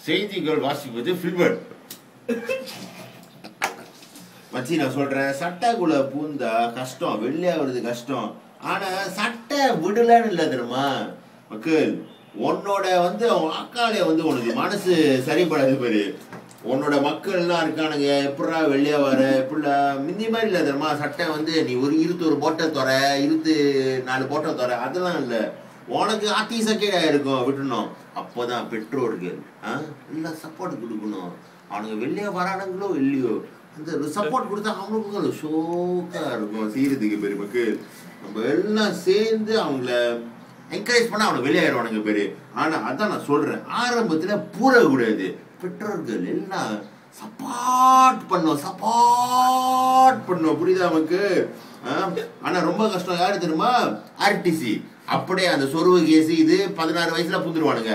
செய்திகள் வாசிப்பது ஃபில்பர்ட். மச்சி நான் சொல்றேன், சட்டைக்குள்ள பூந்தா கஷ்டம், வெளியே வருது கஷ்டம். ஆனா சட்டை விடலன்னு இல்லை தெரியுமா மக்கள். உன்னோட அவங்க அக்காலே உனக்கு மனசு சரிப்படாது பாரு. உன்னோட மக்கள் எல்லாம் இருக்கானுங்க, எப்படா வெளியே வர எப்படா மிந்தி மாதிரி இல்லை தெரியுமா. சட்டை நீ ஒரு 21 போட்டை தர 24 போட்டை தர அதெல்லாம் இல்லை. உனக்கு சக்கேடா இருக்கும் விட்டுணும். அப்போதான் பெற்றோர்கள் எல்லாம் சப்போர்ட் கொடுக்கணும். அவனுங்க வெளியே வரானுங்களோ இல்லையோ, அந்த சப்போர்ட் கொடுத்தா அவனுக்கு ஷோக்கா இருக்கும் செய்யறதுக்கு பெருமைக்கு. நம்ம எல்லாம் சேர்ந்து அவங்கள என்கரேஜ் பண்ண அவனை வெளியாயிருவானுங்க பேரு. ஆனா அதான் நான் சொல்றேன், ஆரம்பத்துல கூடாது. பெற்றோர்கள் எல்லாம் சப்போர்ட் பண்ணும் புரியுதா நமக்கு. ஆனா ரொம்ப கஷ்டம் யாரு தெரியுமா, ஆர்டிசி. அப்படியே அந்த சொருவு கேசி இது 16 வயசுல புந்துருவானுங்க.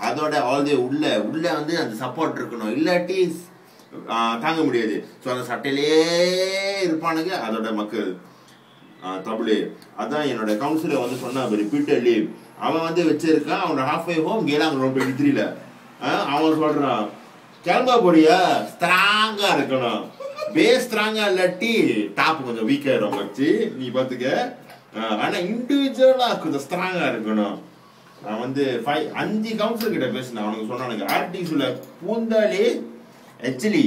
அதோட ஆல்தே உள்ள அந்த சப்போர்ட் இருக்கணும், இல்லாட்டி தாங்க முடியாது. ஸோ அந்த சட்டையிலே இருப்பானுங்க அதோட மக்கள். தமிழ் அதான் என்னோட கவுன்சிலர் சொன்னான் ரிப்பீட்டட்லி. அவன் வச்சிருக்கான் அவனோட ஹாஃப் வே ஹோம் கேலாங்க ரோட் 23ல. அவன் சொல்றான், கிளம்ப போறியா ஸ்ட்ராங்கா இருக்கணும், பேஸ் ஸ்ட்ராங்கா இல்லாட்டி டாப் கொஞ்சம் வீக் ஆயிடும் வச்சு நீ பாத்துக்க. ஆனா இண்டிவிஜுவலா கொஞ்சம் ஸ்ட்ராங்கா இருக்கணும். நான் 5 கவுன்சிலர் கிட்ட பேசினேன். அவனுக்கு சொன்னானுங்க ஆர்டிஸ்ல பூந்தாலே ஆக்சுவலி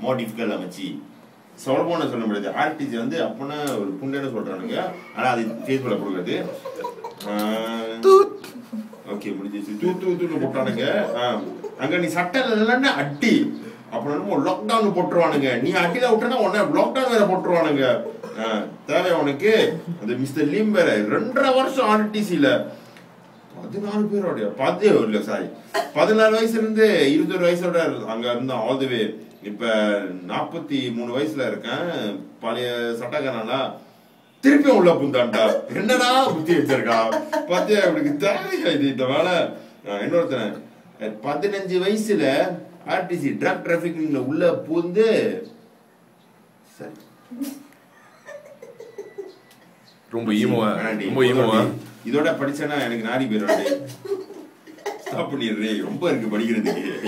மோர் டிஃபிகல்ட் அமைச்சு சொல்ல முடியாது. ஆர்டிசி அப்பனா ஒரு புண்டன்னு சொல்றானுங்க. ஆனா அது ஃபேஸ்புக்ல போடுறது. ஓகே முடிஞ்சிச்சு. தூ போட்டானுங்க. அங்க நீ சட்டை இல்லைன்னா அட்டி, அப்புறம் லாக்டவுன் போட்டுருவானுங்க. நீ அட்டில விட்டனா உடனே லாக்டவுன் வேற போட்டுருவானுங்க. தேவை உனக்கு அந்த மிஸ்டர் லீம் வேற 2.5 வருஷம் ஆர்டிசில 14 பேரோட 14 வயசுல இருந்து 21 வயசோட அங்க இருந்தான் ஆல் தி வே. இப்ப 43 வயசுல இருக்கேன். பழைய சட்டக்காரனா திருப்பியும் உள்ள புந்தான்டா. என்னடா புத்தி வச்சிருக்கா பாத்தியா, அவனுக்கு தேவையா இது இந்த வேலை. இன்னொருத்தன் 15 வயசுல ஆர்டிசி ட்ரக் டிராபிக்ல உள்ள பூந்து ரொம்ப ஈமோவா இதோட படிச்சேன்னா எனக்கு நாரி போயிடும். ஸ்டாப் பண்ணிடுறேன், ரொம்ப இருக்கு படிக்கிறதுக்கு.